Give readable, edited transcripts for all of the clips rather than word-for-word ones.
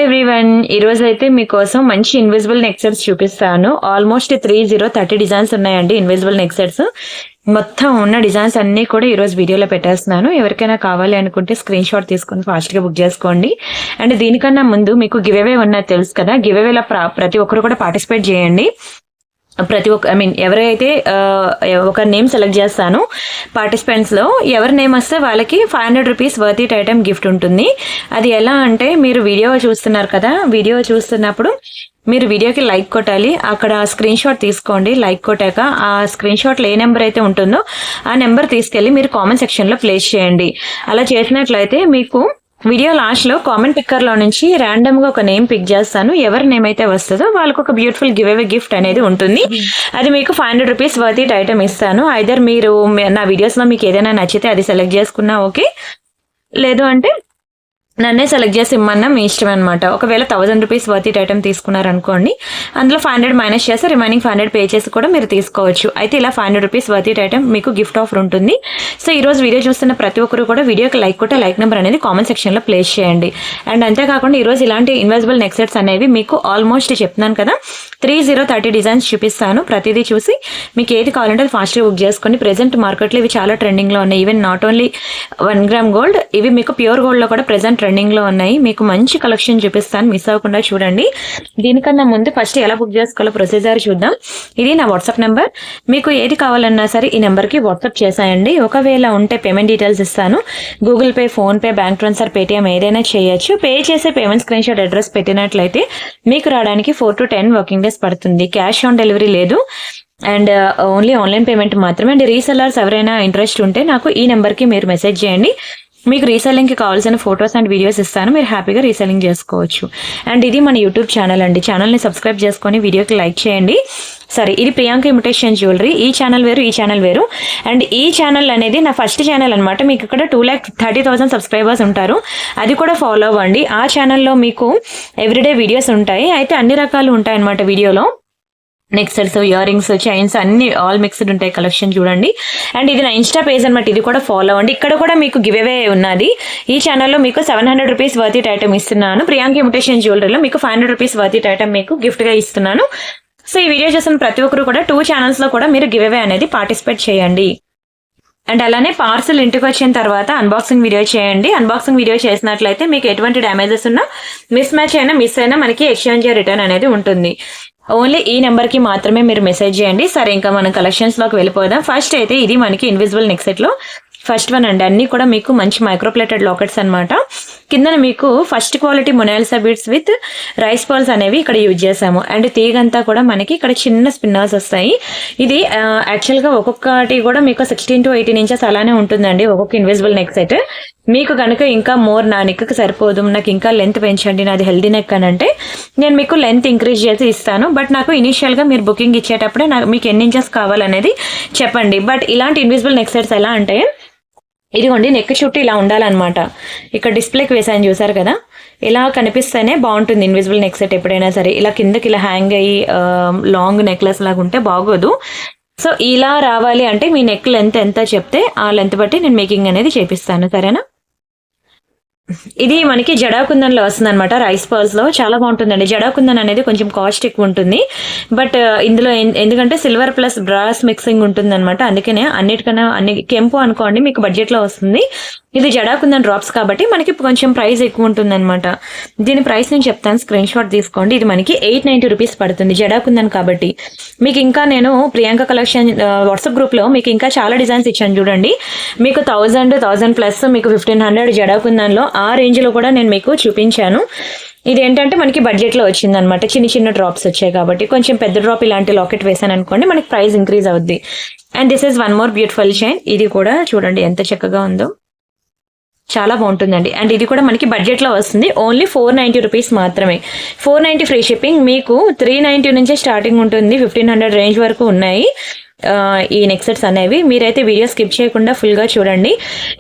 Everyone, ఈ రోజు అయితే మీకోసం మంచి ఇన్విజిబుల్ నెక్ సెట్స్ చూపిస్తాను. ఆల్మోస్ట్ 30 డిజైన్స్ ఉన్నాయండి. ఇన్విజిబుల్ నెక్ సెట్స్ మొత్తం ఉన్న డిజైన్స్ అన్ని కూడా ఈ రోజు వీడియోలో పెట్టేస్తున్నాను. ఎవరికైనా కావాలి అనుకుంటే స్క్రీన్ షాట్ తీసుకొని ఫాస్ట్ గా బుక్ చేసుకోండి. అండ్ దీనికన్నా ముందు మీకు గివ్ అవే ఉన్నది తెలుసు కదా, గివ్ అవేలో ప్రతి ఒక్కరు కూడా పార్టిసిపేట్ చేయండి. ప్రతి ఒక్క ఎవరైతే ఒక నేమ్ సెలెక్ట్ చేస్తాను పార్టిసిపెంట్స్ లో, ఎవరి నేమ్ వస్తే వాళ్ళకి 500 rupees worth it item gift ఉంటుంది. అది ఎలా అంటే, మీరు వీడియో చూస్తున్నారు కదా, వీడియో చూస్తున్నప్పుడు మీరు వీడియోకి లైక్ కొట్టాలి. అక్కడ స్క్రీన్ షాట్ తీసుకోండి. లైక్ కొట్టాక ఆ స్క్రీన్ షాట్ ఏ నెంబర్ అయితే ఉంటుందో ఆ నెంబర్ తీసుకెళ్లి మీరు కామెంట్ సెక్షన్ లో ప్లేస్ చేయండి. అలా చేసినట్లయితే మీకు వీడియో లాస్ట్ లో కామెంట్ పిక్కర్ లో నుంచి ర్యాండమ్ గా ఒక నేమ్ పిక్ చేస్తాను. ఎవరి నేమ్ అయితే వస్తుందో వాళ్ళకి ఒక బ్యూటిఫుల్ గివ్ అవే గిఫ్ట్ అనేది ఉంటుంది. అది మీకు 500 రూపీస్ వర్త్ ఇట్ ఐటమ్ ఇస్తాను. ఐదర్ మీరు నా వీడియోస్ లో మీకు ఏదైనా నచ్చితే అది సెలెక్ట్ చేసుకున్నా ఓకే, లేదు అంటే నన్నే సెలెక్ట్ చేసి ఇమ్మన్నా మీ ఇష్టం అనమాట. ఒకవేళ 1000 రూపీస్ వర్త్ ఇట్ ఐటమ్ తీసుకున్నారనుకోండి, అందులో 500 మైనస్ చేస్తే రిమైనింగ్ 500 పే చేసి కూడా మీరు తీసుకోవచ్చు. అయితే ఇలా 500 రూపీస్ వర్త్ ఇట్ ఐటమ్ మీకు గిఫ్ట్ ఆఫర్ ఉంటుంది. సో ఈ రోజు వీడియో చూస్తున్న ప్రతి ఒక్కరు కూడా వీడియోకి లైక్ కొట్టే లైక్ నెంబర్ అనేది కామెంట్ సెక్షన్ లో ప్లేస్ చేయండి. అండ్ అంతేకాకుండా ఈ రోజు ఇలాంటి ఇన్విజిబుల్ నెక్ సెట్స్ అనేవి మీకు ఆల్మోస్ట్ చెప్తున్నాను కదా 30 డిజైన్స్ చూపిస్తాను. ప్రతిదీ చూసి మీకు ఏది కావాలంటే అది ఫాస్ట్గా బుక్ చేసుకోండి. ప్రెసెంట్ మార్కెట్లో ఇవి చాలా ట్రెండింగ్ లో ఉన్నాయి. Even not only 1 gram gold, ఇవి మీకు ప్యూర్ గోల్డ్ లో కూడా ప్రెసెంట్ ట్రెండింగ్ లో ఉన్నాయి. మీకు మంచి కలెక్షన్ చూపిస్తాను, మిస్ అవ్వకుండా చూడండి. దీనికన్నా ముందు ఫస్ట్ ఎలా బుక్ చేసుకోవాలో ప్రొసీజర్ చూద్దాం. ఇది నా వాట్సాప్ నెంబర్. మీకు ఏది కావాలన్నా సరే ఈ నెంబర్ కి వాట్సాప్ చేసాయండి. ఒకవేళ ఉంటే పేమెంట్ డీటెయిల్స్ ఇస్తాను. Google pay, phone pay, bank transfer, Paytm ఏదైనా చేయొచ్చు. పే చేసే పేమెంట్ స్క్రీన్ షాట్ అడ్రస్ పెట్టినట్లయితే మీకు రావడానికి 4 to 10 వర్కింగ్ డేస్ పడుతుంది. క్యాష్ ఆన్ డెలివరీ లేదు, అండ్ ఓన్లీ ఆన్లైన్ పేమెంట్ మాత్రమే. అండ్ రీసెల్లర్స్ ఎవరైనా ఇంట్రెస్ట్ ఉంటే నాకు ఈ నెంబర్ కి మీరు మెసేజ్ చేయండి. మీకు రీసెల్లింగ్ కి కావాల్సిన ఫొటోస్ అండ్ వీడియోస్ ఇస్తాను. మీరు హ్యాపీగా రీసెల్లింగ్ చేసుకోవచ్చు. అండ్ ఇది మన యూట్యూబ్ ఛానల్ అండి. ఛానల్ ని సబ్స్క్రైబ్ చేసుకొని వీడియోకి లైక్ చేయండి. సరే, ఇది ప్రియాంక ఇమిటేషన్ జ్యువెలరీ. ఈ ఛానల్ వేరు, ఈ ఛానల్ వేరు. అండ్ ఈ ఛానల్ అనేది నా ఫస్ట్ ఛానల్ అనమాట. మీకు ఇక్కడ 2,30,000 సబ్స్క్రైబర్స్ ఉంటారు. అది కూడా ఫాలో అవ్వండి. ఆ ఛానల్లో మీకు ఎవ్రీడే వీడియోస్ ఉంటాయి. అయితే అన్ని రకాలు ఉంటాయి అనమాట వీడియోలో. Neck sets, ear rings, chains అన్ని ఆల్ మిక్స్డ్ ఉంటాయి. కలెక్షన్ చూడండి. అండ్ ఇది నా ఇన్స్టా పేజ్ అనమాట. ఇది కూడా ఫాలో అవ్వండి. ఇక్కడ కూడా మీకు గివ్ అవే ఉన్నది. ఈ ఛానల్లో మీకు 700 రూపీస్ వర్త్ ఇట్ ఐటమ్ ఇస్తున్నాను. ప్రియాంక ఇమిటేషన్ జ్యువెలరీలో మీకు 500 రూపీస్ వర్త్ ఇట్ ఐటమ్ మీకు గిఫ్ట్ గా ఇస్తున్నాను. సో ఈ వీడియో చేసిన ప్రతి ఒక్కరు కూడా 2 ఛానల్స్ లో కూడా మీరు గివ్ అవే అనేది పార్టిసిపేట్ చేయండి. అండ్ అలానే పార్సల్ ఇంటికి వచ్చిన తర్వాత అన్బాక్సింగ్ వీడియో చేయండి. అన్బాక్సింగ్ వీడియో చేసినట్లయితే మీకు ఎటువంటి డ్యామేజెస్ ఉన్నా, మిస్ మ్యాచ్ అయినా, మిస్ అయినా మనకి ఎక్స్చేంజ్ రిటర్న్ అనేది ఉంటుంది. ఓన్లీ ఈ నెంబర్ కి మాత్రమే మీరు మెసేజ్ చేయండి. సరే, ఇంకా మనం కలెక్షన్స్ లోకి వెళ్ళిపోదాం. ఫస్ట్ అయితే ఇది మనకి ఇన్విజిబుల్ నెక్ సెట్ లో ఫస్ట్ వన్ అండి. అన్ని కూడా మీకు మంచి మైక్రోప్లేటెడ్ లాకెట్స్ అనమాట. కింద మీకు first quality Mona Lisa beads with rice pearls అనేవి ఇక్కడ యూజ్ చేసాము. అండ్ తీగంతా కూడా మనకి ఇక్కడ చిన్న స్పిన్నర్స్ వస్తాయి. ఇది యాక్చువల్ గా ఒక్కొక్కటి కూడా మీకు 16 to 18 ఇంచెస్ అలానే ఉంటుందండి ఒక్కొక్క ఇన్విజిబుల్ నెక్ సెట్. మీకు కనుక ఇంకా నా నెక్ కి సరిపోదు, నాకు ఇంకా లెంత్ పెంచండి, నాది హెల్దీ నెక్ అని అంటే నేను మీకు లెంత్ ఇంక్రీజ్ చేసి ఇస్తాను. బట్ నాకు ఇనిషియల్ గా మీరు బుకింగ్ ఇచ్చేటప్పుడే మీకు ఎన్ని ఇంచెస్ కావాలనేది చెప్పండి. బట్ ఇలాంటి ఇన్విజిబుల్ నెక్ సెట్స్ ఎలా అంటే, ఇదిగోండి నెక్ చుట్టూ ఇలా ఉండాలన్నమాట. ఇక్కడ డిస్ప్లేకి వేసాను చూసారు కదా, ఇలా కనిపిస్తేనే బాగుంటుంది ఇన్విజిబుల్ నెక్ సెట్. ఎప్పుడైనా సరే ఇలా కిందకి ఇలా హ్యాంగ్ అయ్యి లాంగ్ నెక్లెస్ లాగా ఉంటే బాగోదు. సో ఇలా రావాలి అంటే మీ నెక్ లెంత్ ఎంత చెప్తే ఆ లెంత్ బట్టి నేను మేకింగ్ అనేది చేపిస్తాను. సరేనా? ఇది మనకి జడాకుందన్ లో వస్తుంది అనమాట. రైస్ పర్ల్స్ లో చాలా బాగుంటుందండి. జడాకుందన్ అనేది కొంచెం కాస్ట్ ఎక్కువ ఉంటుంది. బట్ ఇందులో ఎందుకంటే సిల్వర్ ప్లస్ బ్రాస్ మిక్సింగ్ ఉంటుంది అనమాట. అందుకనే అన్నిటికన్నా కెంపు అనుకోండి మీకు బడ్జెట్ లో వస్తుంది. ఇది జడాకుందన్ డ్రాప్స్ కాబట్టి మనకి కొంచెం ప్రైస్ ఎక్కువ ఉంటుంది అనమాట. దీని ప్రైస్ నేను చెప్తాను, స్క్రీన్ షాట్ తీసుకోండి. ఇది మనకి 890 రూపీస్ పడుతుంది జడాకుందన్ కాబట్టి. మీకు ఇంకా నేను ప్రియాంక కలెక్షన్ వాట్సాప్ గ్రూప్ లో మీకు ఇంకా చాలా డిజైన్స్ ఇచ్చాను చూడండి. మీకు 1000 ప్లస్ మీకు 1500 జడాకుందన్ లో ఆ రేంజ్ లో కూడా నేను మీకు చూపించాను. ఇది ఏంటంటే మనకి బడ్జెట్ లో వచ్చింది అనమాట. చిన్న డ్రాప్స్ వచ్చాయి కాబట్టి కొంచెం పెద్ద డ్రాప్ ఇలాంటి లాకెట్ వేసాను అనుకోండి, మనకి ప్రైస్ ఇంక్రీజ్ అవుద్ది. And this is one more beautiful chain. ఇది కూడా చూడండి ఎంత చక్కగా ఉందో, చాలా బాగుంటుందండి. అండ్ ఇది కూడా మనకి బడ్జెట్ లో వస్తుంది. ఓన్లీ 490 రూపీస్ మాత్రమే. 490 ఫ్రీ షిప్పింగ్. మీకు 390 నుంచే స్టార్టింగ్ ఉంటుంది. 1500 రేంజ్ వరకు ఉన్నాయి ఈ నెక్ సెట్స్ అనేవి. మీరైతే వీడియో స్కిప్ చేయకుండా ఫుల్ గా చూడండి.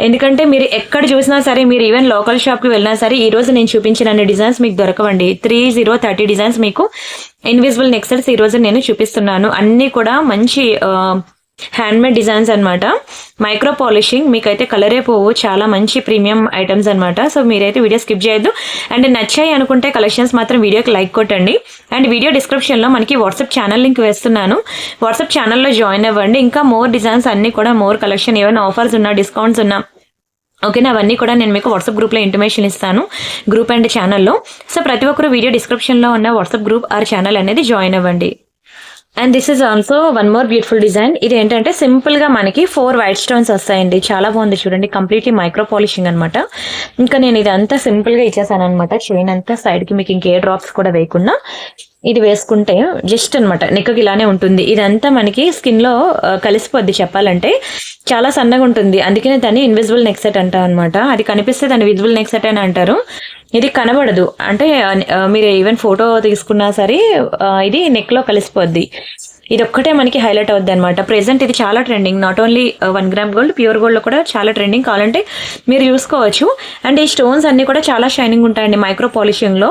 ఎందుకంటే మీరు ఎక్కడ చూసినా సరే, మీరు ఈవెన్ లోకల్ షాప్ కి వెళ్ళినా సరే, ఈ రోజు నేను చూపించిన అన్ని డిజైన్స్ మీకు దొరకవండి. 30 డిజైన్స్ మీకు ఇన్విజిబుల్ నెక్ సెట్స్ ఈ రోజు నేను చూపిస్తున్నాను. అన్ని కూడా మంచి హ్యాండ్మేడ్ డిజైన్స్ అనమాట. మైక్రో పాలిషింగ్, మీకైతే కలరే పోవు, చాలా మంచి ప్రీమియం ఐటమ్స్ అనమాట. సో మీరైతే వీడియో స్కిప్ చేయొద్దు. అండ్ నచ్చాయి అనుకుంటే కలెక్షన్స్ మాత్రం వీడియోకి లైక్ కొట్టండి. అండ్ వీడియో డిస్క్రిప్షన్లో మనకి వాట్సాప్ ఛానల్ లింక్ వేస్తున్నాను, వాట్సాప్ ఛానల్లో జాయిన్ అవ్వండి. ఇంకా మోర్ డిజైన్స్ అన్నీ కూడా, మోర్ కలెక్షన్, ఏమైనా ఆఫర్స్ ఉన్నా, డిస్కౌంట్స్ ఉన్నా, ఓకేనా, అవన్నీ కూడా నేను మీకు వాట్సాప్ గ్రూప్లో ఇంటిమేషన్ ఇస్తాను, గ్రూప్ అండ్ ఛానల్లో. సో ప్రతి ఒక్కరు వీడియో డిస్క్రిప్షన్లో ఉన్న వాట్సాప్ గ్రూప్ ఆర్ ఛానల్ అనేది జాయిన్ అవ్వండి. And this is also one more beautiful design. ఇది ఏంటంటే సింపుల్ గా మనకి 4 వైట్ స్టోన్స్ వస్తాయండి. చాలా బాగుంది చూడండి, కంప్లీట్లీ మైక్రో పాలిషింగ్ అనమాట. ఇంకా నేను ఇదంతా సింపుల్ గా ఇచ్చేసాను అనమాట. చైన్ అంతా సైడ్ కి మీకు ఇంకే డ్రాప్స్ కూడా వేయకుండా ఇది వేసుకుంటే జస్ట్ అనమాట నెక్కకి ఇలానే ఉంటుంది. ఇదంతా మనకి స్కిన్ లో కలిసిపోద్ది, చెప్పాలంటే చాలా సన్నగా ఉంటుంది. అందుకనే దాన్ని ఇన్విజిబుల్ నెక్ సెట్ అంటాం అనమాట. అది కనిపిస్తే దాన్ని విజిబుల్ నెక్ సెట్ అని అంటారు. ఇది కనబడదు, అంటే మీరు ఈవెన్ ఫోటో తీసుకున్నా సరే ఇది నెక్ లో కలిసిపోద్ది. ఇది ఒక్కటే మనకి హైలైట్ అవుద్ది అనమాట. ప్రెసెంట్ ఇది చాలా trending, not only 1 gram gold, pure gold లో కూడా చాలా ట్రెండింగ్. కావాలంటే మీరు చూసుకోవచ్చు. అండ్ ఈ స్టోన్స్ అన్ని కూడా చాలా షైనింగ్ ఉంటాయండి మైక్రో పాలిషింగ్ లో.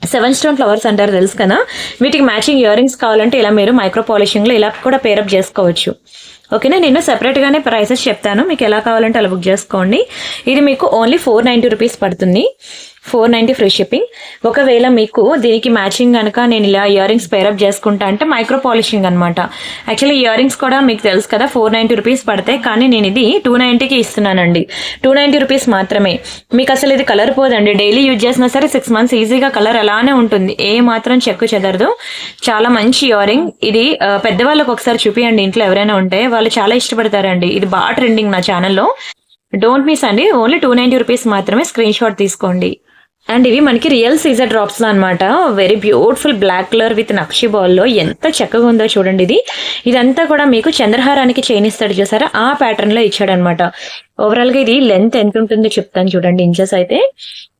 7 స్టోన్ ఫ్లవర్స్ అంటారు, తెలుసు కదా. వీటికి మ్యాచింగ్ ఇయర్ రింగ్స్ కావాలంటే ఇలా మీరు మైక్రో పాలిషింగ్ లో ఇలా కూడా పేరప్ చేసుకోవచ్చు. ఓకేనా, నేను సెపరేట్గానే ప్రైసెస్ చెప్తాను, మీకు ఎలా కావాలంటే అలా బుక్ చేసుకోండి. ఇది మీకు ఓన్లీ 490 రూపీస్ పడుతుంది, 490 ఫ్రీ షిప్పింగ్. ఒకవేళ మీకు దీనికి మ్యాచింగ్ కనుక నేను ఇలా ఇయర్ రింగ్స్ పేరప్ చేసుకుంటా అంటే మైక్రో పాలిషింగ్ అనమాట. యాక్చువల్లీ ఇయర్ రింగ్స్ కూడా మీకు తెలుసు కదా 490 రూపీస్ పడతాయి, కానీ నేను ఇది 290కి ఇస్తున్నానండి. 290 రూపీస్ మాత్రమే. మీకు అసలు ఇది కలర్ పోదండి, డైలీ యూజ్ చేసినా సరే 6 మంత్స్ ఈజీగా కలర్ అలానే ఉంటుంది, ఏ మాత్రం చెక్కు చెదరదు. చాలా మంచి ఇయర్ రింగ్ ఇది. పెద్దవాళ్ళకి ఒకసారి చూపియండి, ఇంట్లో ఎవరైనా ఉంటే వాళ్ళు చాలా ఇష్టపడతారండి. ఇది బాగా ట్రెండింగ్ నా ఛానల్లో, డోంట్ మిస్ అండి. ఓన్లీ 290 రూపీస్ మాత్రమే, స్క్రీన్ షాట్ తీసుకోండి. అండ్ ఇవి మనకి రియల్ సీజర్ డ్రాప్స్ లో అనమాట. Very beautiful black colour with నక్షి బాల్ లో ఎంత చక్కగా ఉందో చూడండి. ఇదంతా కూడా మీకు చంద్రహారానికి చైన్ ఇస్తాడు చూసారా, ఆ ప్యాటర్న్ లో ఇచ్చాడు అనమాట. ఓవరాల్ గా ఇది లెంత్ ఎంత ఉంటుందో చెప్తాను చూడండి. ఇంచెస్ అయితే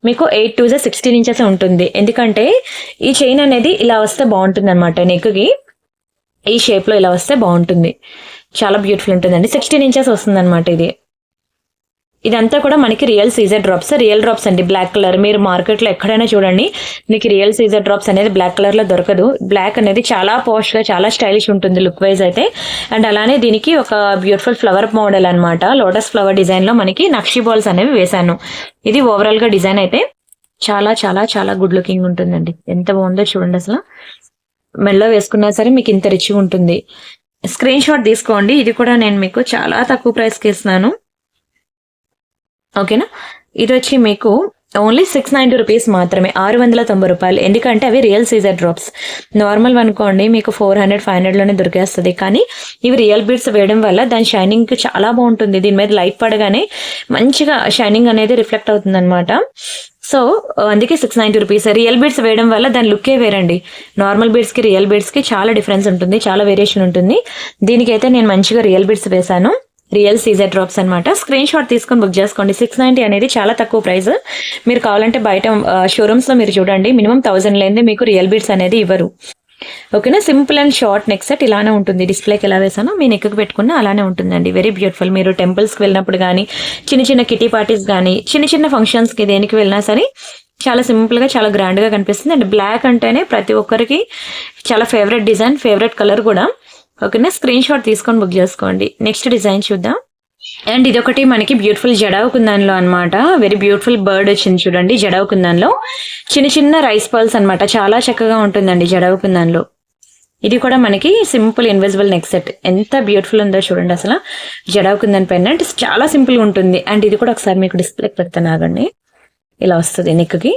మీకు 8 to 16 ఇంచెస్ ఉంటుంది. ఎందుకంటే ఈ చైన్ అనేది ఇలా వస్తే బాగుంటుంది అనమాట, నెక్ కి ఈ షేప్ లో ఇలా వస్తే బాగుంటుంది, చాలా బ్యూటిఫుల్ ఉంటుందండి. 16 ఇంచెస్ వస్తుంది అనమాట ఇది. ఇదంతా కూడా మనకి real seizer drops, real drops అండి. బ్లాక్ కలర్ మీరు మార్కెట్లో ఎక్కడైనా చూడండి, మీకు రియల్ సీజర్ డ్రాప్స్ అనేది బ్లాక్ కలర్ లో దొరకదు. బ్లాక్ అనేది చాలా పాష్ గా, చాలా స్టైలిష్ ఉంటుంది లుక్ వైజ్ అయితే. అండ్ అలానే దీనికి ఒక బ్యూటిఫుల్ ఫ్లవర్ మోడల్ అనమాట, లోటస్ ఫ్లవర్ డిజైన్ లో మనకి నక్షి బాల్స్ అనేవి వేశాను. ఇది ఓవరాల్ గా డిజైన్ అయితే చాలా చాలా చాలా గుడ్ లుకింగ్ ఉంటుందండి. ఎంత బాగుందో చూడండి, అసలు మెల్ల వేసుకున్నా సరే మీకు ఇంత రిచ్గా ఉంటుంది. స్క్రీన్ షాట్ తీసుకోండి. ఇది కూడా నేను మీకు చాలా తక్కువ ప్రైస్కి ఇస్తున్నాను, ఓకేనా. ఇది వచ్చి మీకు ఓన్లీ 690 రూపీస్ మాత్రమే, 690 రూపాయలు. ఎందుకంటే అవి రియల్ సీజర్ డ్రాప్స్. నార్మల్ అనుకోండి మీకు 400-500 లోనే దొరికేస్తుంది, కానీ ఇవి రియల్ బీడ్స్ వేయడం వల్ల దాని షైనింగ్ చాలా బాగుంటుంది. దీని మీద లైట్ పడగానే మంచిగా షైనింగ్ అనేది రిఫ్లెక్ట్ అవుతుంది అనమాట. సో అందుకే 690 రూపీస్. రియల్ బీడ్స్ వేయడం వల్ల దాని లుక్కే వేరండి. నార్మల్ బీడ్స్ కి రియల్ బీడ్స్ కి చాలా డిఫరెన్స్ ఉంటుంది, చాలా వేరియేషన్ ఉంటుంది. దీనికైతే నేను మంచిగా రియల్ బీడ్స్ వేసాను, రియల్ సీజర్ డ్రాప్స్ అనమాట. స్క్రీన్ షాట్ తీసుకొని బుక్ చేసుకోండి. 690 అనేది చాలా తక్కువ ప్రైస్. మీరు కావాలంటే బయట షోరూమ్స్ లో మీరు చూడండి, మినిమం 1000 లేనిదే మీకు రియల్ బీడ్స్ అనేది ఇవ్వరు, ఓకేనా. Simple and short neck set ఇలానే ఉంటుంది. డిస్ప్లేకి ఎలా వేసానో మీ నెక్కి పెట్టుకున్నా అలానే ఉంటుందండి. Very beautiful. మీరు టెంపుల్స్కి వెళ్ళినప్పుడు కానీ, చిన్న చిన్న కిటీ పార్టీస్ కానీ, చిన్న చిన్న ఫంక్షన్స్కి దేనికి వెళ్ళినా సరే చాలా సింపుల్ గా, చాలా గ్రాండ్ గా కనిపిస్తుంది. అండ్ బ్లాక్ అంటేనే ప్రతి ఒక్కరికి చాలా ఫేవరెట్ డిజైన్, ఫేవరెట్ కలర్ కూడా, ఓకేనా. స్క్రీన్ షాట్ తీసుకొని బుక్ చేసుకోండి. నెక్స్ట్ డిజైన్ చూద్దాం. అండ్ ఇదొకటి మనకి బ్యూటిఫుల్ జడావు కుందాన్లో అనమాట. వెరీ బ్యూటిఫుల్ బర్డ్ వచ్చింది చూడండి. జడావు కుందాన్లో చిన్న చిన్న రైస్ పర్ల్స్ అనమాట, చాలా చక్కగా ఉంటుందండి జడావు కుందాన్లో. ఇది కూడా మనకి సింపుల్ ఇన్విజిబుల్ నెక్ సెట్, ఎంత బ్యూటిఫుల్ ఉందో చూడండి. అసలు జడావు కుందన్ పెండెంట్ చాలా సింపుల్ గా ఉంటుంది. అండ్ ఇది కూడా ఒకసారి మీకు డిస్ప్లేకి పెడతాను, ఆగండి. ఇలా వస్తుంది నెక్కి,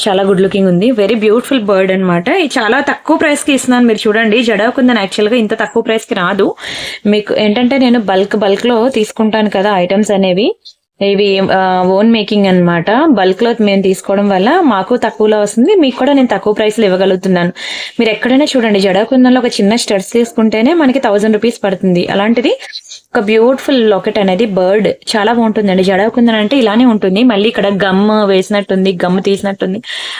చాలా గుడ్ లుకింగ్ ఉంది. వెరీ బ్యూటిఫుల్ బర్డ్ అనమాట. ఇది చాలా తక్కువ ప్రైస్ కి ఇస్తున్నాను, మీరు చూడండి. జడావు కుందన్ యాక్చువల్ గా ఇంత తక్కువ ప్రైస్ కి రాదు. మీకు ఏంటంటే నేను బల్క్ లో తీసుకుంటాను కదా ఐటమ్స్ అనేవి, ఇవి ఓన్ మేకింగ్ అనమాట. బల్క్ లో మేము తీసుకోవడం వల్ల మాకు తక్కువలో వస్తుంది, మీకు కూడా నేను తక్కువ ప్రైస్ లో ఇవ్వగలుగుతున్నాను. మీరు ఎక్కడైనా చూడండి, జడావు కుందన్లో ఒక చిన్న స్టడ్స్ తీసుకుంటేనే మనకి 1000 రూపీస్ పడుతుంది. అలాంటిది ఒక బ్యూటిఫుల్ లాకెట్ అనేది బర్డ్ చాలా బాగుంటుందండి. జడావు కుందన్ అంటే ఇలానే ఉంటుంది. మళ్ళీ ఇక్కడ గమ్ వేసినట్టుంది, గమ్ తీసినట్టుంది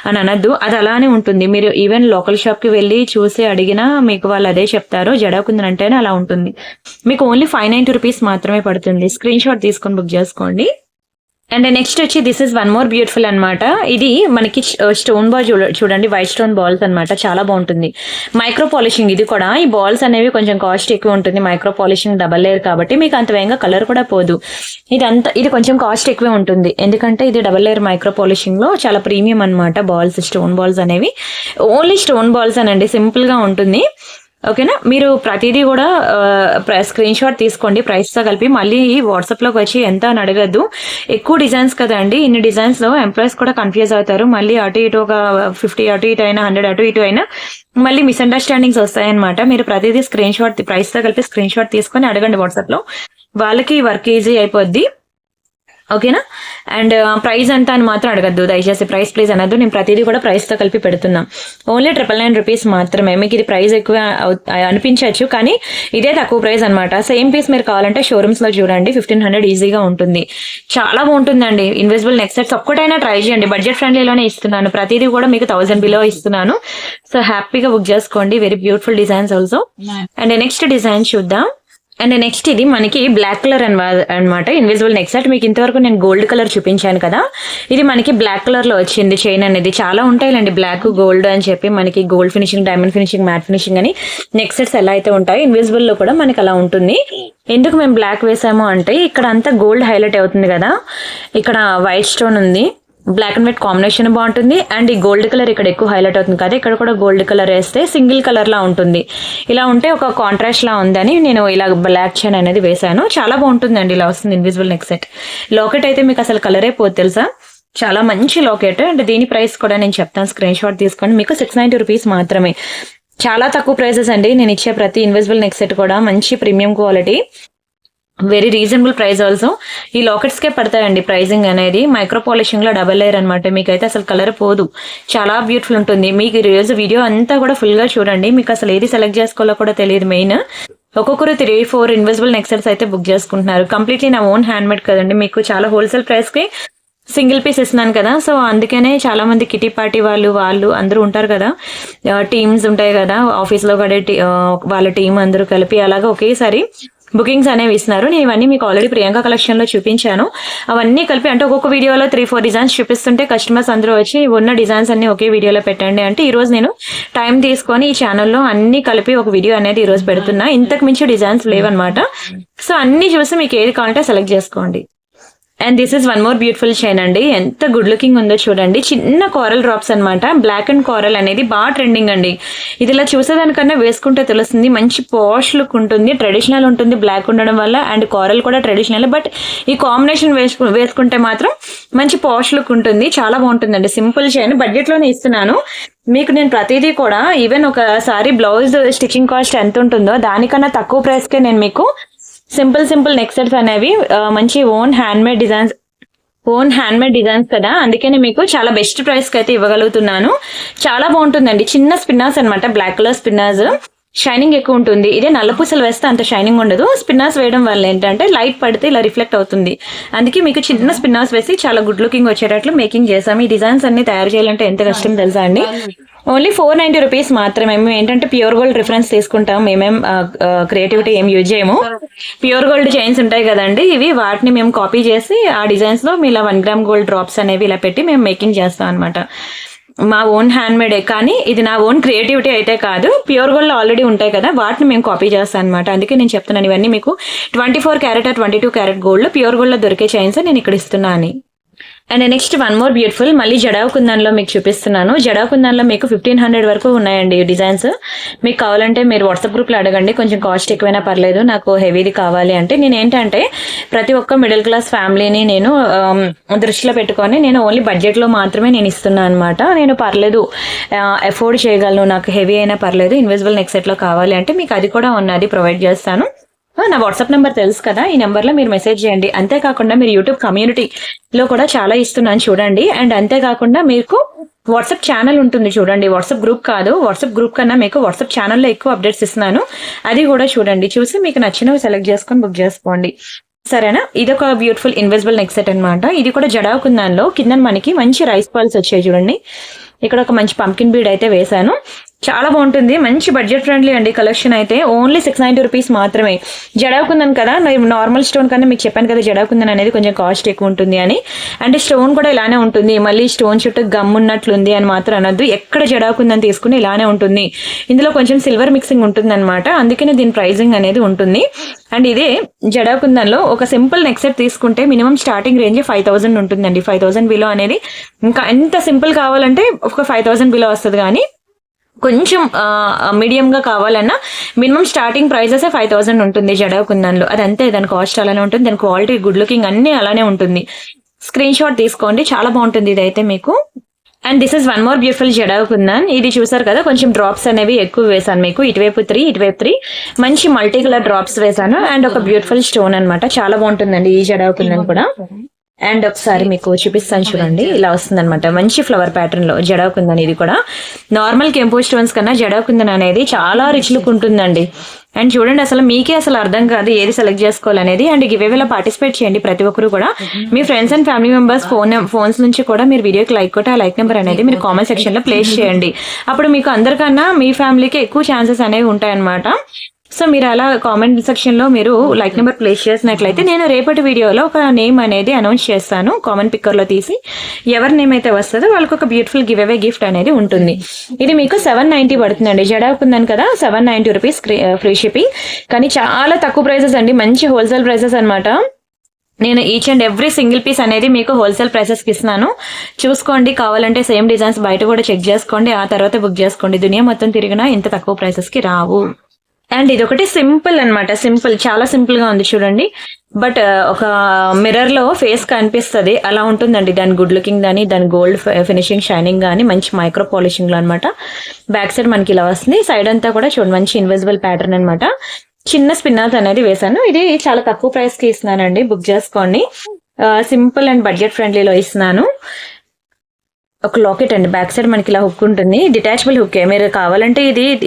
అని అనద్దు, అది అలానే ఉంటుంది. మీరు ఈవెన్ లోకల్ షాప్ కి వెళ్ళి చూసి అడిగినా మీకు వాళ్ళు అదే చెప్తారు. జడావు కుందన్ అంటేనే అలా ఉంటుంది. మీకు ఓన్లీ 590 రూపీస్ మాత్రమే పడుతుంది. స్క్రీన్ షాట్ తీసుకొని బుక్ చేసుకోండి. అండ్ నెక్స్ట్ వచ్చి this is one more beautiful అన్నమాట. ఇది మనకి స్టోన్ బాల్ చూడండి, వైట్ స్టోన్ బాల్స్ అన్నమాట, చాలా బాగుంటుంది. మైక్రో పాలిషింగ్ ఇది కూడా. ఈ బాల్స్ అనేవి కొంచెం కాస్ట్ ఎక్కువ ఉంటుంది, మైక్రో పాలిషింగ్ డబల్ లేయర్ కాబట్టి మీకు అంత వేగంగా కలర్ కూడా పోదు. ఇది కొంచెం కాస్ట్ ఎక్కువే ఉంటుంది, ఎందుకంటే ఇది డబల్ లేయర్ మైక్రో పాలిషింగ్ లో చాలా ప్రీమియం అన్నమాట. బాల్స్, స్టోన్ బాల్స్ అనేవి ఓన్లీ స్టోన్ బాల్స్ అనండి, సింపుల్ గా ఉంటుంది. ఓకేనా, మీరు ప్రతిదీ కూడా స్క్రీన్ షాట్ తీసుకోండి ప్రైస్తో కలిపి. మళ్ళీ వాట్సాప్లోకి వచ్చి ఎంత అని అడగద్దు, ఎక్కువ డిజైన్స్ కదండి. ఇన్ని డిజైన్స్లో ఎంప్లాయీస్ కూడా కన్ఫ్యూజ్ అవుతారు. మళ్ళీ అటు ఇటు ఒక 50 అటు ఇటు అయినా 100 అటు ఇటు అయినా మళ్ళీ మిస్అండర్స్టాండింగ్స్ వస్తాయన్నమాట. మీరు ప్రతిదీ స్క్రీన్ షాట్ ప్రైస్తో కలిపి స్క్రీన్ షాట్ తీసుకొని అడగండి వాట్సాప్లో, వాళ్ళకి వర్క్ ఈజీ అయిపోద్ది. ఓకేనా, అండ్ ప్రైస్ ఎంత అని మాత్రం అడగద్దు దయచేసి, ప్రైస్ ప్లీజ్ అనద్దు. నేను ప్రతిదీ కూడా ప్రైస్తో కలిపి పెడుతున్నాం. ఓన్లీ 999 రూపీస్ మాత్రమే. మీకు ఇది ప్రైస్ ఎక్కువ అనిపించవచ్చు, కానీ ఇదే తక్కువ ప్రైస్ అనమాట. సేమ్ పీస్ మీరు కావాలంటే షోరూమ్స్లో చూడండి, 1500 ఈజీగా ఉంటుంది. చాలా బాగుంటుందండి. ఇన్విజిబుల్ నెక్ సెట్స్ ఒక్కటైనా ట్రై చేయండి, బడ్జెట్ ఫ్రెండ్లీలోనే ఇస్తున్నాను. ప్రతిదీ కూడా మీకు 1000 బిలో ఇస్తున్నాను. సో హ్యాపీగా బుక్ చేసుకోండి. Very beautiful designs also. And next design చూద్దాం. అండ్ నెక్స్ట్ ఇది మనకి బ్లాక్ కలర్ అనమాట, ఇన్విజిబుల్ నెక్ సెట్. మీకు ఇంతవరకు నేను గోల్డ్ కలర్ చూపించాను కదా, ఇది మనకి బ్లాక్ కలర్ లో వచ్చింది. చైన్ అనేది చాలా ఉంటాయిలండి, బ్లాక్ గోల్డ్ అని చెప్పి మనకి gold finishing, diamond finishing, matte finishing అని నెక్ సెట్స్ ఎలా అయితే ఉంటాయి, ఇన్విజిబుల్ లో కూడా మనకి అలా ఉంటుంది. ఎందుకు మేము బ్లాక్ వేసాము అంటే ఇక్కడ అంతా గోల్డ్ హైలైట్ అవుతుంది కదా, ఇక్కడ వైట్ స్టోన్ ఉంది, బ్లాక్ అండ్ వైట్ కాంబినేషన్ బాగుంటుంది. అండ్ ఈ గోల్డ్ కలర్ ఇక్కడ ఎక్కువ హైలైట్ అవుతుంది కదా, ఇక్కడ కూడా గోల్డ్ కలర్ వేస్తే సింగిల్ కలర్ లా ఉంటుంది. ఇలా ఉంటే ఒక కాంట్రాస్ట్ లా ఉందని నేను ఇలా బ్లాక్ చైన్ అనేది వేసాను. చాలా బాగుంటుందండి, ఇలా వస్తుంది ఇన్విజిబుల్ నెక్ సెట్. లాకెట్ అయితే మీకు అసలు కలరే పోదు తెలుసా, చాలా మంచి లాకెట్. అండ్ దీని ప్రైస్ కూడా నేను చెప్తాను, స్క్రీన్ షాట్ తీసుకోండి. మీకు 690 రూపీస్ మాత్రమే, చాలా తక్కువ ప్రైసెస్ అండి. నేను ఇచ్చే ప్రతి ఇన్విజిబుల్ నెక్ సెట్ కూడా మంచి premium quality, very reasonable price also. ఈ లాకెట్స్ కే పడతాయండి ప్రైజింగ్ అనేది. మైక్రో పాలిషింగ్ లో డబల్ లేయర్ అనమాట, మీకైతే అసలు కలర్ పోదు, చాలా బ్యూటిఫుల్ ఉంటుంది. మీకు ఈ రోజు వీడియో అంతా కూడా ఫుల్ గా చూడండి, మీకు అసలు ఏది సెలెక్ట్ చేసుకోవాలో కూడా తెలియదు. మెయిన్ ఒక్కొక్కరు 3-4 ఇన్విజిబుల్ నెక్ సెట్స్ అయితే బుక్ చేసుకుంటున్నారు. కంప్లీట్లీ నా ఓన్ హ్యాండ్ మేడ్ కదండి, మీకు చాలా హోల్సేల్ ప్రైస్ కి సింగిల్ పీస్ ఇస్తున్నాను కదా. సో అందుకనే చాలా మంది కిటీ పార్టీ వాళ్ళు అందరూ ఉంటారు కదా, టీమ్స్ ఉంటాయి కదా ఆఫీస్లో కూడా, వాళ్ళ టీం అందరూ కలిపి అలాగా ఒకేసారి బుకింగ్స్ అనేవి ఇస్తున్నారు. నేను ఇవన్నీ మీకు ఆల్రెడీ ప్రియాంక కలెక్షన్ లో చూపించాను. అవన్నీ కలిపి అంటే ఒక్కొక్క వీడియోలో 3-4 డిజైన్స్ చూపిస్తుంటే కస్టమర్స్ అందరూ వచ్చి ఉన్న డిజైన్స్ అన్ని ఒకే వీడియోలో పెట్టండి అంటే, ఈ రోజు నేను టైం తీసుకొని ఈ ఛానల్లో అన్ని కలిపి ఒక వీడియో అనేది ఈ రోజు పెడుతున్నా. ఇంతకు మించి డిజైన్స్ లేవన్నమాట. సో అన్ని చూసి మీకు ఏది కావాలంటే సెలెక్ట్ చేసుకోండి. And this is one more beautiful chain అండి, ఎంత గుడ్ లుకింగ్ ఉందో చూడండి. చిన్న కోరల్ డ్రాప్స్ అనమాట, బ్లాక్ అండ్ కోరల్ అనేది బాగా ట్రెండింగ్ అండి. ఇది ఇలా చూసేదానికన్నా వేసుకుంటే తెలుస్తుంది, మంచి పాష్ లుక్ ఉంటుంది, ట్రెడిషనల్ ఉంటుంది బ్లాక్ ఉండడం వల్ల. అండ్ కోరల్ కూడా ట్రెడిషనల్, బట్ ఈ కాంబినేషన్ వేసుకుంటే మాత్రం మంచి పాష్ లుక్ ఉంటుంది, చాలా బాగుంటుందండి. సింపుల్ చైన్, బడ్జెట్ లోనే ఇస్తున్నాను మీకు నేను ప్రతిదీ కూడా. ఈవెన్ ఒకసారి బ్లౌజ్ స్టిచ్చింగ్ కాస్ట్ ఎంత ఉంటుందో దానికన్నా తక్కువ ప్రైస్ కే నేను మీకు సింపుల్ నెక్ సెట్స్ అనేవి మంచి ఓన్ హ్యాండ్ మేడ్ డిజైన్స్ కదా, అందుకని మీకు చాలా బెస్ట్ ప్రైస్ కి అయితే ఇవ్వగలుగుతున్నాను. చాలా బాగుంటుందండి. చిన్న స్పిన్నర్స్ అనమాట, బ్లాక్ కలర్ స్పిన్నర్స్, షైనింగ్ ఎక్కువ ఉంటుంది. ఇదే నల్లపూసలు వేస్తే అంత షైనింగ్ ఉండదు. స్పిన్నర్స్ వేయడం వల్ల ఏంటంటే లైట్ పడితే ఇలా రిఫ్లెక్ట్ అవుతుంది. అందుకే మీకు చిన్న స్పిన్నర్స్ వేసి చాలా గుడ్ లుకింగ్ వచ్చేటట్లు మేకింగ్ చేసాము. ఈ డిజైన్స్ అన్ని తయారు చేయాలంటే ఎంత కష్టం తెలుసా అండి. ఓన్లీ 490 రూపీస్ మాత్రమే. మేము ఏంటంటే ప్యూర్ గోల్డ్ రిఫరెన్స్ తీసుకుంటాం, మేమేం క్రియేటివిటీ ఏం యూజ్ చేయము. ప్యూర్ గోల్డ్ చైన్స్ ఉంటాయి కదండి, ఇవి వాటిని మేము కాపీ చేసి ఆ డిజైన్స్ లో మీ ఇలా 1 గ్రామ్ గోల్డ్ డ్రాప్స్ అనేవి ఇలా పెట్టి మేము మేకింగ్ చేస్తాం అనమాట. మా ఓన్ హ్యాండ్ మేడే, కానీ ఇది నా ఓన్ క్రియేటివిటీ అయితే కాదు. ప్యూర్ గోల్డ్ ఆల్రెడీ ఉంటాయి కదా, వాటిని మేము కాపీ చేస్తాం అనమాట. అందుకే నేను చెప్తున్నాను ఇవన్నీ మీకు 24 carrot 22 carat gold pure gold లో దొరికే చైన్స్ నేను ఇక్కడ ఇస్తున్నాను. And next one more beautiful, మళ్ళీ జడావ్ కుందన్లో మీకు చూపిస్తున్నాను. జడావ్ కుందన్లో మీకు 1500 వరకు ఉన్నాయండి డిజైన్స్. మీకు కావాలంటే మీరు వాట్సాప్ గ్రూప్లో అడగండి, కొంచెం కాస్ట్ ఎక్కువైనా పర్లేదు, నాకు హెవీది కావాలి అంటే. నేను ఏంటంటే ప్రతి ఒక్క మిడిల్ క్లాస్ ఫ్యామిలీని నేను దృష్టిలో పెట్టుకొని నేను ఓన్లీ బడ్జెట్లో మాత్రమే నేను ఇస్తున్నాను అనమాట. నేను పర్లేదు అఫోర్డ్ చేయగలను, నాకు హెవీ అయినా పర్లేదు, ఇన్విజిబుల్ నెక్ సెట్లో కావాలి అంటే మీకు అది కూడా ఉన్నది ప్రొవైడ్ చేస్తాను. నా వాట్సాప్ నెంబర్ తెలుసు కదా, ఈ నెంబర్లో మీరు మెసేజ్ చేయండి. అంతేకాకుండా మీరు యూట్యూబ్ కమ్యూనిటీలో కూడా చాలా ఇస్తున్నాను చూడండి. అండ్ అంతేకాకుండా మీకు వాట్సాప్ ఛానల్ ఉంటుంది చూడండి, వాట్సాప్ గ్రూప్ కాదు, వాట్సాప్ గ్రూప్ కన్నా మీకు వాట్సాప్ ఛానల్లో ఎక్కువ అప్డేట్స్ ఇస్తున్నాను, అది కూడా చూడండి. చూసి మీకు నచ్చినవి సెలెక్ట్ చేసుకొని బుక్ చేసుకోండి, సరేనా. ఇదొక బ్యూటిఫుల్ ఇన్విజిబుల్ నెక్ సెట్ అనమాట. ఇది కూడా జడావ్ కుందన్లో కింద మనకి మంచి రైస్ పర్ల్స్ వచ్చాయి చూడండి. ఇక్కడ ఒక మంచి పంకిన్ బీడ్ అయితే వేసాను, చాలా బాగుంటుంది, మంచి బడ్జెట్ ఫ్రెండ్లీ అండి కలెక్షన్ అయితే. ఓన్లీ 690 రూపీస్ మాత్రమే. జడాకుందన్ కదా, నార్మల్ స్టోన్ కన్నా మీకు చెప్పాను కదా జడాకుందన్ అనేది కొంచెం కాస్ట్ ఎక్కువ ఉంటుంది అని. అంటే స్టోన్ కూడా ఇలానే ఉంటుంది, మళ్ళీ స్టోన్ చుట్టూ గమ్ ఉన్నట్లుంది అని మాత్రం అనొద్దు. ఎక్కడ జడాకుందన్ తీసుకుని ఇలానే ఉంటుంది. ఇందులో కొంచెం సిల్వర్ మిక్సింగ్ ఉంటుంది అనమాట, అందుకనే దీని ప్రైజింగ్ అనేది ఉంటుంది. అండ్ ఇదే జడాకుందన్లో ఒక సింపుల్ నెక్ సెట్ తీసుకుంటే మినిమం స్టార్టింగ్ రేంజ్ 5000 ఉంటుందండి. 5000 బిలో అనేది, ఇంకా ఎంత సింపుల్ కావాలంటే ఒక 5000 బిలో వస్తుంది. కానీ కొంచెం మీడియం గా కావాలన్నా మినిమం స్టార్టింగ్ ప్రైజెస్ 5000 ఉంటుంది జడాకుందన్లో. అదంతే, దాని కాస్ట్ అలానే ఉంటుంది, దాని క్వాలిటీ గుడ్ లుకింగ్ అన్ని అలానే ఉంటుంది. స్క్రీన్ షాట్ తీసుకోండి, చాలా బాగుంటుంది ఇదైతే మీకు. And this is one more beautiful జడాకుందన్. ఇది చూసారు కదా, కొంచెం డ్రాప్స్ అనేవి ఎక్కువ వేసాను మీకు, ఇటువైపు 3 మంచి మల్టీ కలర్ డ్రాప్స్ వేసాను. అండ్ ఒక బ్యూటిఫుల్ స్టోన్ అనమాట, చాలా బాగుంటుందండి ఈ జడాకుందన్ కూడా. అండ్ ఒకసారి మీకు చూపిస్తాను చూడండి, ఇలా వస్తుంది అనమాట మంచి ఫ్లవర్ ప్యాటర్న్ లో జడాకుందన్. ఇది కూడా నార్మల్ కెంపో స్టోన్స్ కన్నా జడాకుందన్ అనేది చాలా రిచ్ లుక్ ఉంటుందండి. అండ్ చూడండి, అసలు మీకే అసలు అర్థం కాదు ఏది సెలెక్ట్ చేసుకోవాలనేది. అండ్ గివేవేలో పార్టిసిపేట్ చేయండి ప్రతి ఒక్కరు కూడా. మీ friends and family members phones నుంచి కూడా మీరు వీడియోకి లైక్ కొట్టి ఆ లైక్ నెంబర్ అనేది మీరు కామెంట్ సెక్షన్ లో ప్లేస్ చేయండి. అప్పుడు మీకు అందరికన్నా మీ ఫ్యామిలీకి ఎక్కువ ఛాన్సెస్ అనేవి ఉంటాయన్నమాట. సో మీరు అలా కామెంట్ సెక్షన్ లో మీరు లైక్ నెంబర్ ప్లేస్ చేసినట్లయితే నేను రేపటి వీడియోలో ఒక నేమ్ అనేది అనౌన్స్ చేస్తాను, కామెంట్ పిక్కర్ లో తీసి. ఎవరి నేమ్ అయితే వస్తుందో వాళ్ళకి ఒక బ్యూటిఫుల్ గివ్ అవే గిఫ్ట్ అనేది ఉంటుంది. ఇది మీకు 790 పడుతుందండి. జడాకుందన్ కదా, 790 రూపీస్ ఫ్రీ షిప్పింగ్. కానీ చాలా తక్కువ ప్రైసెస్ అండి, మంచి హోల్సేల్ ప్రైసెస్ అనమాట. నేను each and every single piece అనేది మీకు హోల్సేల్ ప్రైసెస్ కి ఇస్తున్నాను, చూసుకోండి. కావాలంటే సేమ్ డిజైన్స్ బయట కూడా చెక్ చేసుకోండి, ఆ తర్వాత బుక్ చేసుకోండి. దునియా మొత్తం తిరిగినా ఇంత తక్కువ ప్రైసెస్ కి రావు. అండ్ ఇది ఒకటి సింపుల్ అనమాట, సింపుల్, చాలా సింపుల్ గా ఉంది చూడండి. బట్ ఒక మిర్రర్ లో ఫేస్ కనిపిస్తుంది అలా ఉంటుందండి. దాని గుడ్ లుకింగ్ కానీ, దాని గోల్డ్ ఫినిషింగ్ షైనింగ్ కానీ మంచి మైక్రో పాలిషింగ్ లో అనమాట. బ్యాక్ సైడ్ మనకి ఇలా వస్తుంది, సైడ్ అంతా కూడా చూడండి మంచి ఇన్విజిబుల్ ప్యాటర్న్ అనమాట. చిన్న స్పిన్నాస్ అనేది వేసాను. ఇది చాలా తక్కువ ప్రైస్ కి ఇస్తున్నానండి, బుక్ చేసుకోండి. సింపుల్ అండ్ బడ్జెట్ ఫ్రెండ్లీలో ఇస్తున్నాను. ఒక లాకెట్ అండి, బ్యాక్ సైడ్ మనకి ఇలా హుక్ ఉంటుంది, డిటాచబుల్ హుక్. మీరు కావాలంటే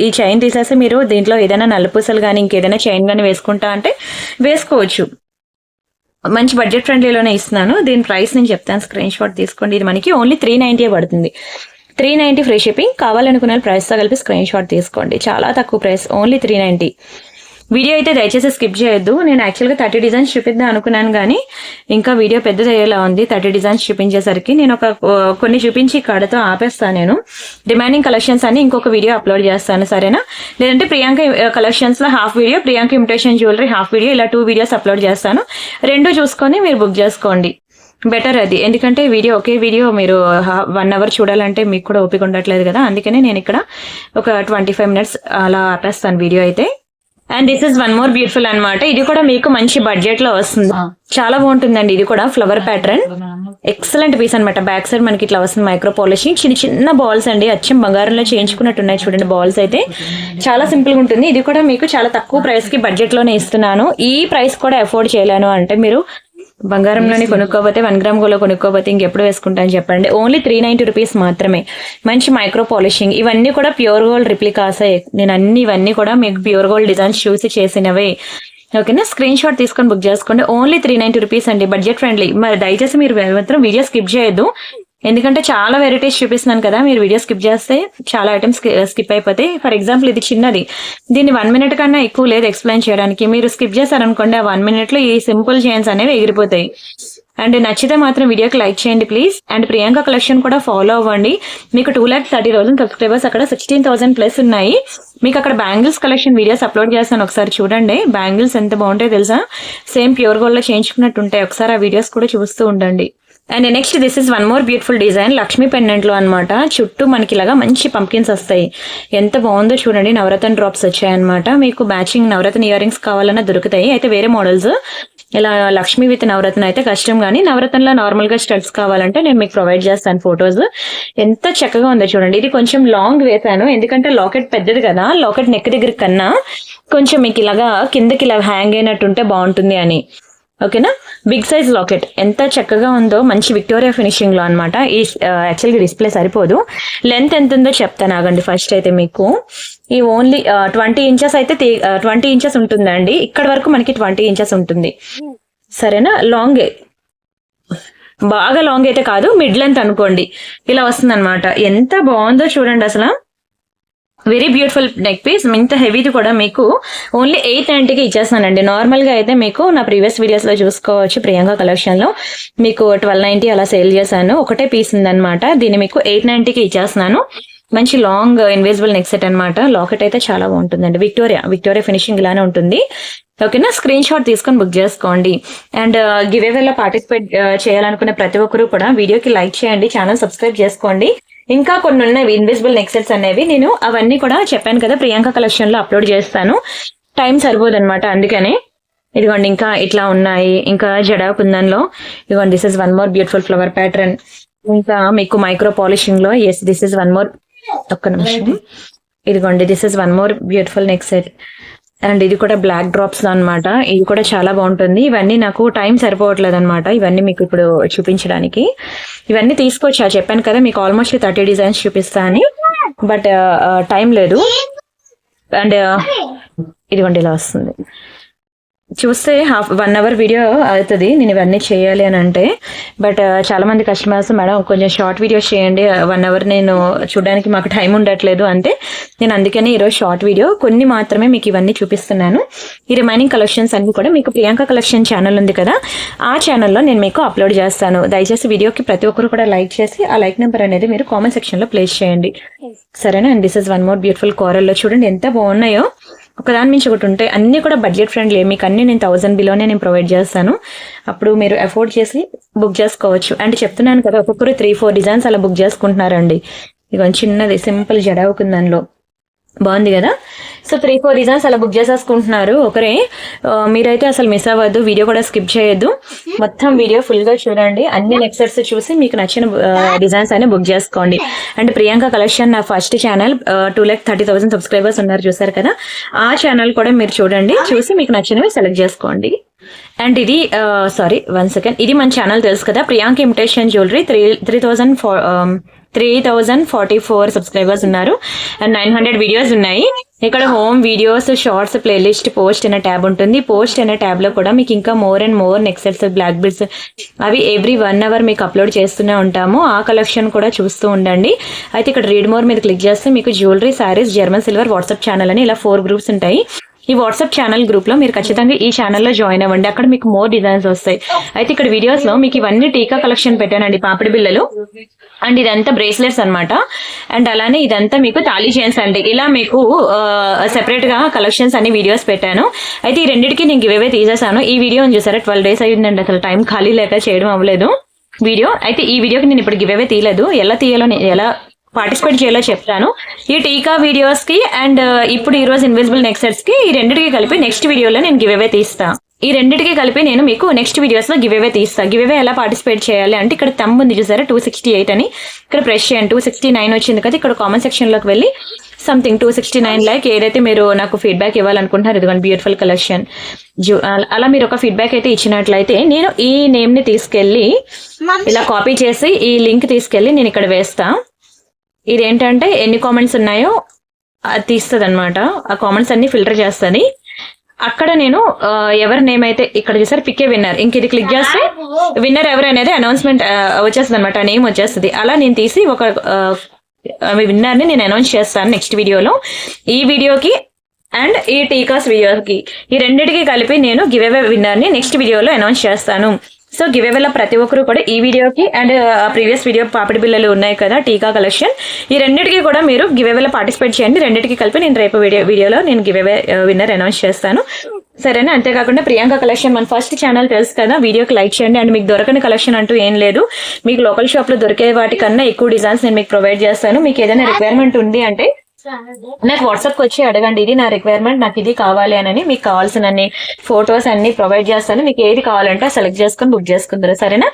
ఈ చైన్ తీసేసి మీరు దీంట్లో ఏదైనా నల్లపూసలు కానీ ఇంకేదైనా చైన్ కానీ వేసుకుంటా అంటే వేసుకోవచ్చు. మంచి బడ్జెట్ ఫ్రెండ్లీలోనే ఇస్తున్నాను. దీని ప్రైస్ నేను చెప్తాను, స్క్రీన్ షాట్ తీసుకోండి. ఇది మనకి ఓన్లీ 390 పడుతుంది. 390 ఫ్రీ షిప్పింగ్. కావాలనుకున్న ప్రైస్తో కలిపి స్క్రీన్ షాట్ తీసుకోండి, చాలా తక్కువ ప్రైస్, ఓన్లీ 390. వీడియో అయితే దయచేసి స్కిప్ చేయొద్దు. నేను యాక్చువల్గా 30 డిజైన్స్ చూపిద్దాం అనుకున్నాను, కానీ ఇంకా వీడియో పెద్దది అయ్యేలా ఉంది. 30 డిజైన్స్ చూపించేసరికి నేను కొన్ని చూపించి కడతో ఆపేస్తాను. నేను రిమైనింగ్ కలెక్షన్స్ అని ఇంకొక వీడియో అప్లోడ్ చేస్తాను, సరేనా? లేదంటే ప్రియాంక కలెక్షన్స్ లో half video, Priyanka imitation jewellery half video, ఇలా 2 వీడియోస్ అప్లోడ్ చేస్తాను. రెండు చూసుకొని మీరు బుక్ చేసుకోండి, బెటర్ అది. ఎందుకంటే ఒకే వీడియో మీరు 1 అవర్ చూడాలంటే మీకు కూడా ఓపిక ఉండట్లేదు కదా, అందుకనే నేను ఇక్కడ ఒక 25 మినిట్స్ అలా ఆపేస్తాను వీడియో అయితే. And this is one more beautiful అనమాట. ఇది కూడా మీకు మంచి బడ్జెట్ లో వస్తుంది, చాలా బాగుంటుందండి. ఇది కూడా ఫ్లవర్ ప్యాటర్న్, ఎక్సలెంట్ పీస్ అనమాట. బ్యాక్ సైడ్ మనకి ఇట్లా వస్తుంది మైక్రో పాలిషింగ్, చిన్న చిన్న బాల్స్ అండి, అచ్చం బంగారంలో చేయించుకున్నట్టున్నాయి చూడండి బాల్స్ అయితే. చాలా సింపుల్ గా ఉంటుంది. ఇది కూడా మీకు చాలా తక్కువ ప్రైస్ కి బడ్జెట్ లోనే ఇస్తున్నాను. ఈ ప్రైస్ కూడా అఫోర్డ్ చేయలేను అంటే మీరు బంగారంలోనే కొనుక్కోపోతే 1 గ్రామ్ గోలో కొనుక్కోపోతే ఇంకెప్పుడు వేసుకుంటాను చెప్పండి. ఓన్లీ 390 రూపీస్ మాత్రమే. మంచి మైక్రో పాలిషింగ్, ఇవన్నీ కూడా ప్యూర్ గోల్డ్ రిప్లికాసే. నేను ఇవన్నీ కూడా మీకు ప్యూర్ గోల్డ్ డిజైన్స్ చూసి చేసినవే, ఓకేనా? స్క్రీన్ షాట్ తీసుకొని బుక్ చేసుకోండి. ఓన్లీ 390 రూపీస్ అండి, బడ్జెట్ ఫ్రెండ్లీ. మరి దయచేసి మీరు మాత్రం వీడియో స్కిప్ చేయొద్దు, ఎందుకంటే చాలా వెరైటీస్ చూపిస్తున్నాను కదా. మీరు వీడియో స్కిప్ చేస్తే చాలా ఐటమ్స్ స్కిప్ అయిపోతాయి. ఫర్ ఎగ్జాంపుల్ ఇది చిన్నది, దీన్ని 1 మినిట్ కన్నా ఎక్కువ లేదు ఎక్స్ప్లెయిన్ చేయడానికి. మీరు స్కిప్ చేశారనుకోండి, ఆ 1 మినిట్ లో ఈ సింపుల్ చైన్స్ అనేవి ఎగిరిపోతాయి. అండ్ నచ్చితే మాత్రం వీడియోకి లైక్ చేయండి ప్లీజ్. అండ్ ప్రియాంక కలెక్షన్ కూడా ఫాలో అవ్వండి. మీకు 2,30,000 సబ్స్క్రైబర్స్, అక్కడ 16,000 ప్లస్ ఉన్నాయి. మీకు అక్కడ బ్యాంగిల్స్ కలెక్షన్ వీడియోస్ అప్లోడ్ చేస్తాను, ఒకసారి చూడండి. బ్యాంగిల్స్ ఎంత బాగుంటాయి తెలుసా, సేమ్ ప్యూర్ గోల్డ్ లో చేయించుకున్నట్టు ఉంటాయి. ఒకసారి ఆ వీడియోస్ కూడా చూస్తూ ఉండండి. And next this is one more beautiful design, Lakshmi pendant లో అనమాట. చుట్టూ మనకి ఇలాగా మంచి పంకిన్స్ వస్తాయి, ఎంత బాగుందో చూడండి. నవరత్న డ్రాప్స్ వచ్చాయన్నమాట. మీకు మ్యాచింగ్ నవరత్న ఇయర్ రింగ్స్ కావాలన్నా దొరుకుతాయి. అయితే వేరే మోడల్స్, ఇలా లక్ష్మీ విత్ నవరత్న అయితే కష్టం, కానీ నవరత్నలో నార్మల్ గా స్టడ్స్ కావాలంటే నేను మీకు ప్రొవైడ్ చేస్తాను ఫొటోస్. ఎంత చక్కగా ఉందో చూడండి. ఇది కొంచెం లాంగ్ వేసాను, ఎందుకంటే లాకెట్ పెద్దది కదా, లాకెట్ నెక్ దగ్గర కన్నా కొంచెం మీకు ఇలాగా కిందకి ఇలా హ్యాంగ్ అయినట్టుంటే బాగుంటుంది అని, ఓకేనా? బిగ్ సైజ్ లాకెట్ ఎంత చక్కగా ఉందో, మంచి విక్టోరియా ఫినిషింగ్ లో అనమాట. ఈ యాక్చువల్గా డిస్ప్లే సరిపోదు, లెంత్ ఎంత ఉందో చెప్తాను ఆగండి. ఫస్ట్ అయితే మీకు ఈ ఓన్లీ 20 ఇంచెస్ అయితే 20 ఇంచెస్ ఉంటుందండి. ఇక్కడ వరకు మనకి 20 ఇంచెస్ ఉంటుంది, సరేనా? లాంగ్, బాగా లాంగ్ అయితే కాదు, మిడ్ లెంత్ అనుకోండి. ఇలా వస్తుంది అనమాట. ఎంత బాగుందో చూడండి అసలు. Very beautiful neck piece. ఇంత హెవీది కూడా మీకు ఓన్లీ 890కి ఇచ్చేస్తానండి. నార్మల్గా అయితే మీకు నా ప్రీవియస్ వీడియోస్లో చూసుకోవచ్చు, ప్రియాంక కలెక్షన్లో మీకు 1290 అలా సేల్ చేశాను. ఒకటే పీస్ ఉందన్నమాట. దీన్ని మీకు 890కి ఇచ్చేస్తున్నాను. మంచి లాంగ్ ఇన్విజిబుల్ నెక్ సెట్ అనమాట. లాకెట్ అయితే చాలా బాగుంటుందండి. విక్టోరియా ఫినిషింగ్ ఇలానే ఉంటుంది. ఓకేనా, స్క్రీన్ షాట్ తీసుకొని బుక్ చేసుకోండి. అండ్ గివ్ అవేలో పార్టిసిపేట్ చేయాలనుకునే ప్రతి ఒక్కరు కూడా వీడియోకి లైక్ చేయండి, ఛానల్ సబ్స్క్రైబ్ చేసుకోండి. ఇంకా కొన్ని ఉన్నాయి ఇన్విజిబుల్ నెక్ సెట్స్ అనేవి. నేను అవన్నీ కూడా చెప్పాను కదా ప్రియాంక కలెక్షన్ లో అప్లోడ్ చేస్తాను. టైం సరిపోదన్నమాట, అందుకనే. ఇదిగోండి ఇంకా ఇట్లా ఉన్నాయి. ఇంకా జడా కుందన్లో ఇదిగోండి this is one more beautiful flower pattern. ఇంకా మీకు మైక్రో పాలిషింగ్ లో yes this is one more. ఒక్క నిమిషం. ఇదిగోండి this is one more beautiful neck set. And ఇది కూడా బ్లాక్ డ్రాప్స్ అనమాట. ఇది కూడా చాలా బాగుంటుంది. ఇవన్నీ నాకు టైం సరిపోవట్లేదు అనమాట ఇవన్నీ మీకు ఇప్పుడు చూపించడానికి. ఇవన్నీ తీసుకొచ్చా, చెప్పాను కదా మీకు ఆల్మోస్ట్ 30 డిజైన్స్ చూపిస్తా అని, బట్ టైం లేదు. అండ్ ఇదిగోండి ఇలా వస్తుంది. చూస్తే 1 అవర్ వీడియో అవుతుంది నేను ఇవన్నీ చేయాలి అని అంటే. బట్ చాలా మంది కస్టమర్స్ మేడం కొంచెం షార్ట్ వీడియోస్ చేయండి, 1 అవర్ నేను చూడడానికి మాకు టైం ఉండట్లేదు అంటే నేను అందుకని ఈరోజు షార్ట్ వీడియో కొన్ని మాత్రమే మీకు ఇవన్నీ చూపిస్తున్నాను. ఈ రిమైనింగ్ కలెక్షన్స్ అన్ని కూడా మీకు ప్రియాంక కలెక్షన్ ఛానల్ ఉంది కదా, ఆ ఛానల్లో నేను మీకు అప్లోడ్ చేస్తాను. దయచేసి వీడియోకి ప్రతి ఒక్కరు కూడా లైక్ చేసి ఆ లైక్ నెంబర్ అనేది మీరు కామెంట్ సెక్షన్లో ప్లేస్ చేయండి, సరేనా. And this is one more beautiful కోరల్లో చూడండి ఎంత బాగున్నాయో. ఒకదాని మించి ఒకటి ఉంటాయి. అన్నీ కూడా బడ్జెట్ ఫ్రెండ్లీ. మీకు అన్ని నేను 1000 బిలోనే నేను ప్రొవైడ్ చేస్తాను. అప్పుడు మీరు అఫోర్డ్ చేసి బుక్ చేసుకోవచ్చు. అంటే చెప్తున్నాను కదా ఒక్కొక్కరు 3-4 డిజైన్స్ అలా బుక్ చేసుకుంటున్నారండి. ఇక చిన్నది సింపుల్ జడ అవుకుందానిలో బాగుంది కదా. సో 3-4 డిజైన్స్ అలా బుక్ చేసేసుకుంటున్నారు ఒకరే. మీరైతే అసలు మిస్ అవ్వద్దు, వీడియో కూడా స్కిప్ చేయొద్దు, మొత్తం వీడియో ఫుల్ గా చూడండి. అన్ని నెక్ సెట్స్ చూసి మీకు నచ్చిన డిజైన్స్ అని బుక్ చేసుకోండి. అండ్ ప్రియాంక కలెక్షన్ నా ఫస్ట్ ఛానల్ 2,30,000 సబ్స్క్రైబర్స్ ఉన్నారు చూసారు కదా, ఆ ఛానల్ కూడా మీరు చూడండి, చూసి మీకు నచ్చినవి సెలెక్ట్ చేసుకోండి. అండ్ ఇది సారీ 1 సెకండ్, ఇది మన ఛానల్ తెలుసు కదా ప్రియాంక ఇమిటేషన్ జ్యువెలరీ. 3,044 సబ్స్క్రైబర్స్ ఉన్నారు అండ్ 900 వీడియోస్ ఉన్నాయి. ఇక్కడ home videos, shorts, playlist, post అనే ట్యాబ్ ఉంటుంది. పోస్ట్ అనే ట్యాబ్ లో కూడా మీకు ఇంకా more and more neck sets, black beads అవి ఎవ్రీ 1 అవర్ మీకు అప్లోడ్ చేస్తూనే ఉంటాము. ఆ కలెక్షన్ కూడా చూస్తూ ఉండండి. అయితే ఇక్కడ రీడ్ మోర్ మీద క్లిక్ చేస్తే మీకు jewellery, saris, German silver, WhatsApp channel అని ఇలా 4 గ్రూప్స్ ఉంటాయి. ఈ వాట్సాప్ ఛానల్ గ్రూప్ లో మీరు ఖచ్చితంగా ఈ ఛానల్లో జాయిన్ అవ్వండి, అక్కడ మీకు మోర్ డిజైన్స్ వస్తాయి. అయితే ఇక్కడ వీడియోస్ లో మీకు ఇవన్నీ టీకా కలెక్షన్ పెట్టానండి, పాపిడి బిళ్ళలు. అండ్ ఇదంతా బ్రేస్లెట్స్ అనమాట. అండ్ అలానే ఇదంతా మీకు తాళీ చైన్స్ అండి. ఇలా మీకు సెపరేట్ గా కలెక్షన్స్ అన్ని వీడియోస్ పెట్టాను. అయితే ఈ రెండింటికి నేను గివ్ అవే తీసేసాను. ఈ వీడియో చూసారా 12 days అయ్యిందండి, అసలు టైం ఖాళీ లేక చేయడం అవ్వలేదు వీడియో. అయితే ఈ వీడియోకి నేను ఇప్పుడు గివ్ అవే తీయలేదు, ఎలా తీయాలో ఎలా పార్టిసిపేట్ చేయాలో చెప్తాను. ఈ టీకా వీడియోస్ కి అండ్ ఇప్పుడు ఈ రోజు ఇన్విజిబుల్ నెక్ సెట్స్ కి ఈ రెండింటికి కలిపి నెక్స్ట్ వీడియోలో నేను గివ్ అవే తీస్తా. ఈ రెండింటికి కలిపి నేను మీకు నెక్స్ట్ వీడియోస్ లో గివ్ అవే తీస్తా. గివ్ అవే ఎలా పార్టిసిపేట్ చేయాలి అంటే ఇక్కడ థంబ్ ఉంది చూసారా 268 అని, ఇక్కడ ప్రెస్ చేయండి. 269 వచ్చింది కదా, ఇక్కడ కామెంట్ సెక్షన్ లోకి వెళ్ళి సంథింగ్ 269 లైక్ ఏదైతే మీరు నాకు ఫీడ్బ్యాక్ ఇవ్వాలనుకుంటున్నారు, ఇదిగోండి బ్యూటిఫుల్ కలెక్షన్. అలా మీరు ఒక ఫీడ్బ్యాక్ అయితే ఇచ్చినట్లయితే నేను ఈ నేమ్ ని తీసుకెళ్లి ఇలా కాపీ చేసి ఈ లింక్ తీసుకెళ్లి నేను ఇక్కడ వేస్తా. ఇదేంటంటే ఎన్ని కామెంట్స్ ఉన్నాయో అది తీస్తుంది అనమాట. ఆ కామెంట్స్ అన్ని ఫిల్టర్ చేస్తుంది. అక్కడ నేను ఎవరి నేమ్ అయితే ఇక్కడ చూసారు పిక్ ఏ విన్నర్, ఇంక ఇది క్లిక్ చేస్తే విన్నర్ ఎవరు అనేది అనౌన్స్మెంట్ వచ్చేస్తుంది అనమాట, నేమ్ వచ్చేస్తుంది. అలా నేను తీసి ఒక విన్నర్ ని నేను అనౌన్స్ చేస్తాను నెక్స్ట్ వీడియోలో. ఈ వీడియోకి అండ్ ఈ టీకాస్ వీడియోకి ఈ రెండింటికి కలిపి నేను గివ్ అవే విన్నర్ ని నెక్స్ట్ వీడియోలో అనౌన్స్ చేస్తాను. సో గివ్ అవేలో ప్రతి ఒక్కరు కూడా ఈ వీడియోకి అండ్ ప్రీవియస్ వీడియో పాపిడి బిళ్ళలు ఉన్నాయి కదా టీకా కలెక్షన్, ఈ రెండింటికి కూడా మీరు గివ్ అవేలో పార్టిసిపేట్ చేయండి. రెండింటికి కలిపి నేను రేపు వీడియోలో నేను గివ్ అవే విన్నర్ అనౌన్స్ చేస్తాను, సరేనా. అంతేకాకుండా ప్రియాంక కలెక్షన్ మన ఫస్ట్ ఛానల్ తెలుసు కదా, వీడియోకి లైక్ చేయండి. అండ్ మీకు దొరకని కలెక్షన్ అంటూ ఏం లేదు, మీకు లోకల్ షాప్ లో దొరికే వాటికన్నా ఎక్కువ డిజైన్స్ నేను మీకు ప్రొవైడ్ చేస్తాను. మీకు ఏదైనా రిక్వైర్మెంట్ ఉంది అంటే నాకు వాట్సాప్కి వచ్చి అడగండి, ఇది నా రిక్వైర్మెంట్, నాకు ఇది కావాలి అని. మీకు కావాల్సిన ఫొటోస్ అన్ని ప్రొవైడ్ చేస్తాను. మీకు ఏది కావాలంటే సెలెక్ట్ చేసుకుని బుక్ చేసుకుంటారు, సరేనా.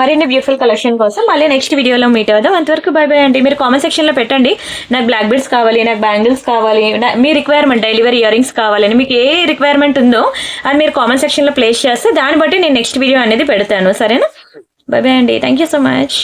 మరిన్ని బ్యూటిఫుల్ కలెక్షన్ కోసం మళ్ళీ నెక్స్ట్ వీడియోలో మీట్ అవుదాం. అంతవరకు బై బై అండి. మీరు కామెంట్ సెక్షన్ లో పెట్టండి నాకు బ్లాక్ బీడ్స్ కావాలి, నాకు బ్యాంగిల్స్ కావాలి, మీ రిక్వైర్మెంట్ డెలివరీ ఇయర్ రింగ్స్ కావాలని, మీకు ఏ రిక్వైర్మెంట్ ఉందో అని మీరు కామెంట్ సెక్షన్ లో ప్లేస్ చేస్తే దాన్ని బట్టి నేను నెక్స్ట్ వీడియో అనేది పెడతాను, సరేనా. బై బై అండి. Thank you so much.